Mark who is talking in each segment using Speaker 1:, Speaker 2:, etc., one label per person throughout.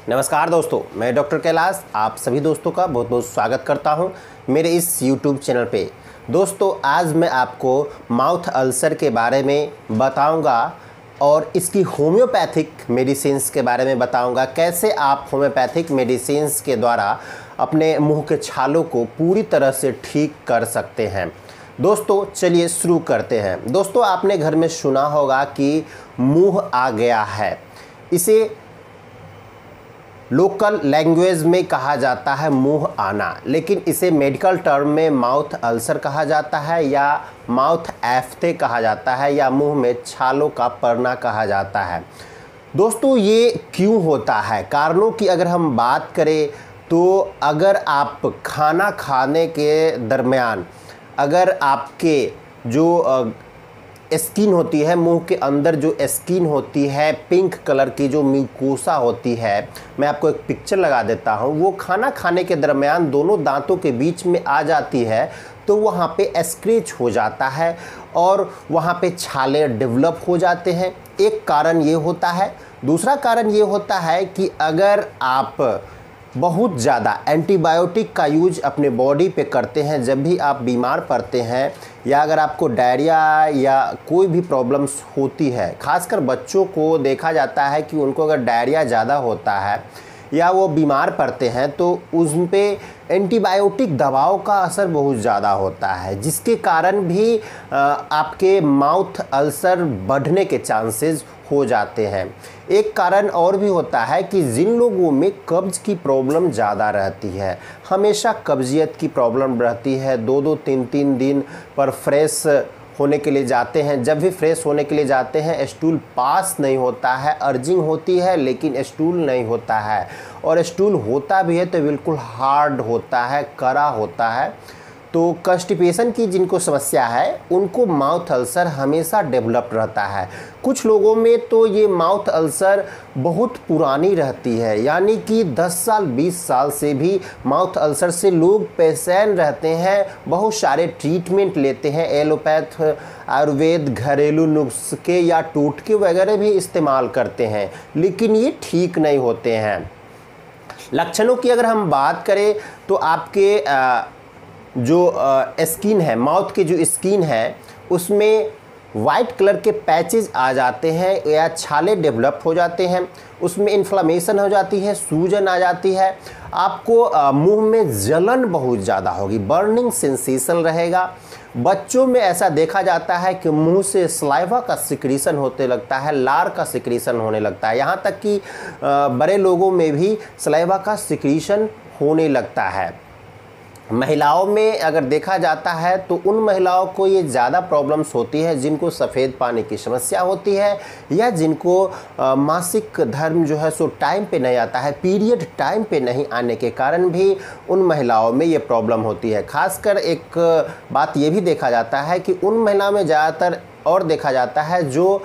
Speaker 1: नमस्कार दोस्तों, मैं डॉक्टर कैलाश आप सभी दोस्तों का बहुत बहुत स्वागत करता हूं मेरे इस YouTube चैनल पे। दोस्तों, आज मैं आपको माउथ अल्सर के बारे में बताऊंगा और इसकी होम्योपैथिक मेडिसिन्स के बारे में बताऊंगा। कैसे आप होम्योपैथिक मेडिसिन्स के द्वारा अपने मुंह के छालों को पूरी तरह से ठीक कर सकते हैं। दोस्तों, चलिए शुरू करते हैं। दोस्तों, आपने घर में सुना होगा कि मुंह आ गया है। इसे लोकल लैंग्वेज में कहा जाता है मुंह आना, लेकिन इसे मेडिकल टर्म में माउथ अल्सर कहा जाता है या माउथ एफ्थे कहा जाता है या मुंह में छालों का पड़ना कहा जाता है। दोस्तों, ये क्यों होता है? कारणों की अगर हम बात करें तो अगर आप खाना खाने के दरमियान अगर आपके जो स्किन होती है, मुंह के अंदर जो स्किन होती है, पिंक कलर की जो म्यूकोसा होती है, मैं आपको एक पिक्चर लगा देता हूँ, वो खाना खाने के दरमियान दोनों दांतों के बीच में आ जाती है तो वहाँ पे स्क्रैच हो जाता है और वहाँ पे छाले डेवलप हो जाते हैं। एक कारण ये होता है। दूसरा कारण ये होता है कि अगर आप बहुत ज़्यादा एंटीबायोटिक का यूज अपने बॉडी पे करते हैं, जब भी आप बीमार पड़ते हैं या अगर आपको डायरिया या कोई भी प्रॉब्लम्स होती है, खासकर बच्चों को देखा जाता है कि उनको अगर डायरिया ज़्यादा होता है या वो बीमार पड़ते हैं तो उन पे एंटीबायोटिक दवाओं का असर बहुत ज़्यादा होता है, जिसके कारण भी आपके माउथ अल्सर बढ़ने के चांसेस हो जाते हैं। एक कारण और भी होता है कि जिन लोगों में कब्ज़ की प्रॉब्लम ज़्यादा रहती है, हमेशा कब्जियत की प्रॉब्लम रहती है, 2-2 3-3 दिन पर फ्रेश होने के लिए जाते हैं, जब भी फ्रेश होने के लिए जाते हैं स्टूल पास नहीं होता है, अर्जिंग होती है लेकिन स्टूल नहीं होता है, और स्टूल होता भी है तो बिल्कुल हार्ड होता है, कड़ा होता है। तो कॉन्स्टिपेशन की जिनको समस्या है उनको माउथ अल्सर हमेशा डेवलप रहता है। कुछ लोगों में तो ये माउथ अल्सर बहुत पुरानी रहती है, यानी कि 10 साल 20 साल से भी माउथ अल्सर से लोग परेशान रहते हैं, बहुत सारे ट्रीटमेंट लेते हैं, एलोपैथ, आयुर्वेद, घरेलू नुस्खे या टोटके वगैरह भी इस्तेमाल करते हैं, लेकिन ये ठीक नहीं होते हैं। लक्षणों की अगर हम बात करें तो आपके जो स्किन है, माउथ की जो स्किन है उसमें वाइट कलर के पैचेस आ जाते हैं या छाले डेवलप हो जाते हैं, उसमें इन्फ्लामेशन हो जाती है, सूजन आ जाती है, आपको मुंह में जलन बहुत ज़्यादा होगी, बर्निंग सेंसेशन रहेगा। बच्चों में ऐसा देखा जाता है कि मुंह से सलाइवा का सिक्रीशन होते लगता है, लार का सिक्रीशन होने लगता है, यहाँ तक कि बड़े लोगों में भी सलाइवा का सिक्रीशन होने लगता है। महिलाओं में अगर देखा जाता है तो उन महिलाओं को ये ज़्यादा प्रॉब्लम्स होती है जिनको सफ़ेद पानी की समस्या होती है या जिनको मासिक धर्म जो है सो टाइम पे नहीं आता है, पीरियड टाइम पे नहीं आने के कारण भी उन महिलाओं में ये प्रॉब्लम होती है। खासकर एक बात ये भी देखा जाता है कि उन महिलाओं में ज़्यादातर और देखा जाता है जो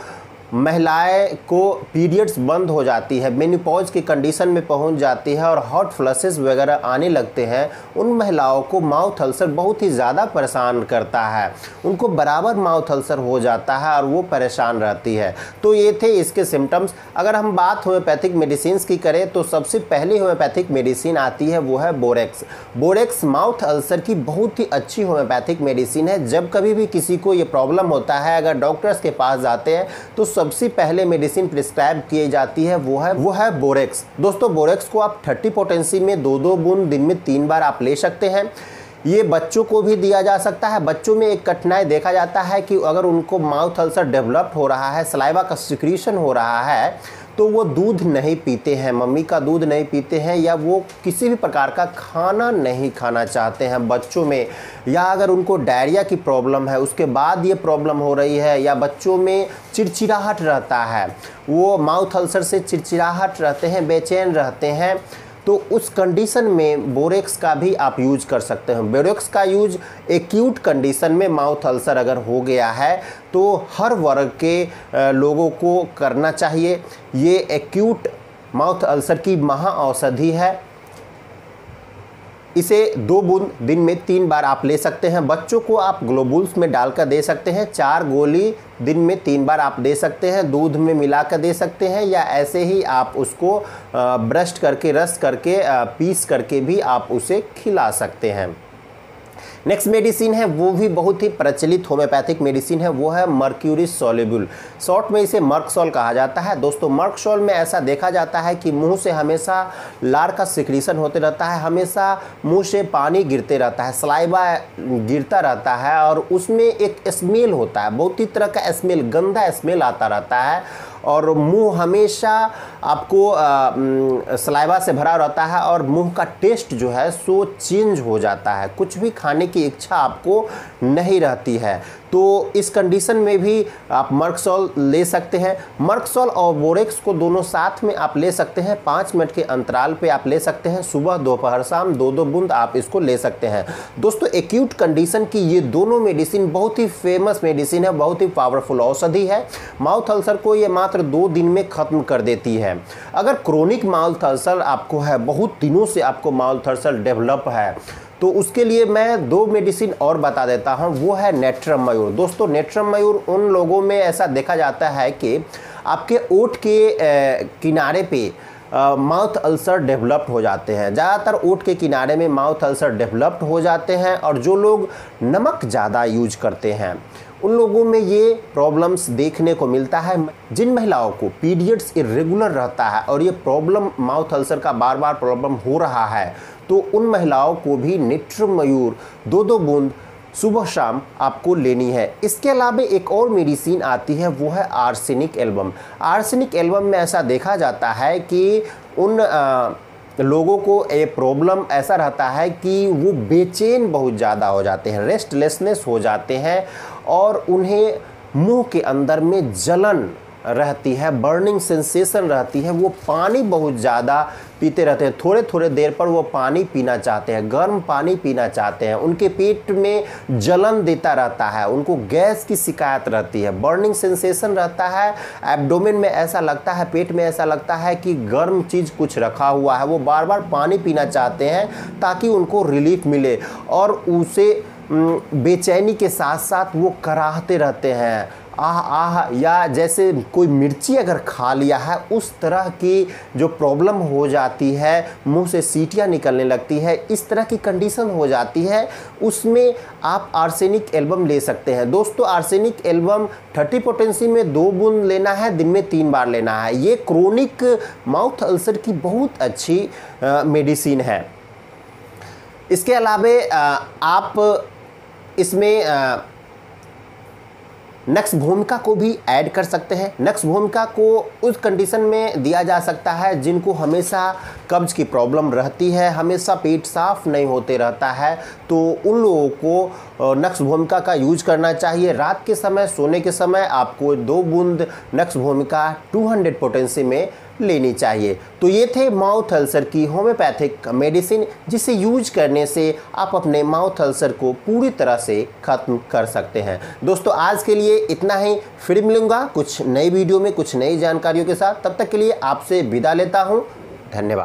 Speaker 1: महिलाएं को पीरियड्स बंद हो जाती है, मेनोपॉज की कंडीशन में पहुंच जाती है और हॉट फ्लशेस वगैरह आने लगते हैं, उन महिलाओं को माउथ अल्सर बहुत ही ज़्यादा परेशान करता है, उनको बराबर माउथ अल्सर हो जाता है और वो परेशान रहती है। तो ये थे इसके सिम्टम्स। अगर हम बात होम्योपैथिक मेडिसिन की करें तो सबसे पहली होम्योपैथिक मेडिसिन आती है वो है बोरेक्स। बोरेक्स माउथ अल्सर की बहुत ही अच्छी होम्योपैथिक मेडिसिन है। जब कभी भी किसी को ये प्रॉब्लम होता है, अगर डॉक्टर्स के पास जाते हैं तो सबसे पहले मेडिसिन प्रिस्क्राइब की जाती है वो है बोरेक्स। दोस्तों, बोरेक्स को आप 30 पोटेंसी में 2-2 बूंद दिन में 3 बार आप ले सकते हैं। ये बच्चों को भी दिया जा सकता है। बच्चों में एक कठिनाई देखा जाता है कि अगर उनको माउथ अल्सर डेवलप हो रहा है, सलाइवा का सिक्रीशन हो रहा है, तो वो दूध नहीं पीते हैं, मम्मी का दूध नहीं पीते हैं या वो किसी भी प्रकार का खाना नहीं खाना चाहते हैं बच्चों में, या अगर उनको डायरिया की प्रॉब्लम है उसके बाद ये प्रॉब्लम हो रही है, या बच्चों में चिड़चिड़ाहट रहता है, वो माउथ अल्सर से चिड़चिड़ाहट रहते हैं, बेचैन रहते हैं, तो उस कंडीशन में बोरेक्स का भी आप यूज कर सकते हैं। बोरेक्स का यूज एक्यूट कंडीशन में माउथ अल्सर अगर हो गया है तो हर वर्ग के लोगों को करना चाहिए। ये एक्यूट माउथ अल्सर की महा औषधि है। इसे 2 बूंद दिन में 3 बार आप ले सकते हैं। बच्चों को आप ग्लोबुल्स में डालकर दे सकते हैं। 4 गोली दिन में 3 बार आप दे सकते हैं। दूध में मिलाकर दे सकते हैं या ऐसे ही आप उसको ब्रश करके रस करके पीस करके भी आप उसे खिला सकते हैं। नेक्स्ट मेडिसिन है, वो भी बहुत ही प्रचलित होम्योपैथिक मेडिसिन है, वो है मर्क्यूरी सॉल्युबल। शॉर्ट में इसे मर्कसॉल कहा जाता है। दोस्तों मर्कसॉल में ऐसा देखा जाता है कि मुंह से हमेशा लार का सिक्रीशन होते रहता है, हमेशा मुंह से पानी गिरते रहता है, सलाइवा गिरता रहता है और उसमें एक स्मेल होता है, बहुत ही तरह का स्मेल, गंदा स्मेल आता रहता है और मुंह हमेशा आपको सलाइवा से भरा रहता है और मुंह का टेस्ट जो है सो चेंज हो जाता है, कुछ भी खाने की इच्छा आपको नहीं रहती है। तो इस कंडीशन में भी आप मर्कसॉल ले सकते हैं। मर्कसॉल और बोरेक्स को दोनों साथ में आप ले सकते हैं। 5 मिनट के अंतराल पे आप ले सकते हैं। सुबह दोपहर शाम 2-2 बूंद आप इसको ले सकते हैं। दोस्तों एक्यूट कंडीशन की ये दोनों मेडिसिन बहुत ही फेमस मेडिसिन है, बहुत ही पावरफुल औषधि है। माउथ अल्सर को ये मात्र 2 दिन में ख़त्म कर देती है। अगर क्रोनिक माउथ अल्सर आपको है, बहुत दिनों से आपको माउथ अल्सर डेवलप है, तो उसके लिए मैं 2 मेडिसिन और बता देता हूं, वो है नेट्रम मयूर। दोस्तों नेट्रम मयूर उन लोगों में ऐसा देखा जाता है कि आपके ओठ के किनारे पे माउथ अल्सर डेवलप्ड हो जाते हैं। ज़्यादातर ओठ के किनारे में माउथ अल्सर डेवलप्ड हो जाते हैं और जो लोग नमक ज़्यादा यूज करते हैं उन लोगों में ये प्रॉब्लम्स देखने को मिलता है। जिन महिलाओं को पीरियड्स इरेगुलर रहता है और ये प्रॉब्लम माउथ अल्सर का बार बार प्रॉब्लम हो रहा है, तो उन महिलाओं को भी नेट्रम मयूर 2-2 बूंद सुबह शाम आपको लेनी है। इसके अलावा एक और मेडिसिन आती है, वो है आर्सेनिक एल्बम। आर्सेनिक एल्बम में ऐसा देखा जाता है कि उन लोगों को ये प्रॉब्लम ऐसा रहता है कि वो बेचैन बहुत ज़्यादा हो जाते हैं, रेस्टलेसनेस हो जाते हैं और उन्हें मुंह के अंदर में जलन रहती है, बर्निंग सेंसेशन रहती है। वो पानी बहुत ज़्यादा पीते रहते हैं, थोड़े थोड़े देर पर वो पानी पीना चाहते हैं, गर्म पानी पीना चाहते हैं। उनके पेट में जलन देता रहता है, उनको गैस की शिकायत रहती है, बर्निंग सेंसेशन रहता है, एब्डोमेन में ऐसा लगता है, पेट में ऐसा लगता है कि गर्म चीज़ कुछ रखा हुआ है। वो बार बार पानी पीना चाहते हैं ताकि उनको रिलीफ मिले और उसे बेचैनी के साथ साथ वो कराहते रहते हैं, आह आह, या जैसे कोई मिर्ची अगर खा लिया है उस तरह की जो प्रॉब्लम हो जाती है, मुंह से सीटियाँ निकलने लगती है, इस तरह की कंडीशन हो जाती है। उसमें आप आर्सेनिक एल्बम ले सकते हैं। दोस्तों आर्सेनिक एल्बम 30 पोटेंसी में 2 बूंद लेना है, दिन में 3 बार लेना है। ये क्रोनिक माउथ अल्सर की बहुत अच्छी मेडिसिन है। इसके अलावा आप इसमें नक्स भूमिका को भी ऐड कर सकते हैं। नक्स भूमिका को उस कंडीशन में दिया जा सकता है जिनको हमेशा कब्ज की प्रॉब्लम रहती है, हमेशा पेट साफ नहीं होते रहता है, तो उन लोगों को नक्स भूमिका का यूज करना चाहिए। रात के समय सोने के समय आपको 2 बूंद नक्स भूमिका 200 पोटेंसी में लेनी चाहिए। तो ये थे माउथ अल्सर की होम्योपैथिक मेडिसिन, जिसे यूज करने से आप अपने माउथ अल्सर को पूरी तरह से ख़त्म कर सकते हैं। दोस्तों आज के लिए इतना ही, फिर मिलूंगा कुछ नई वीडियो में कुछ नई जानकारियों के साथ। तब तक के लिए आपसे विदा लेता हूँ। धन्यवाद।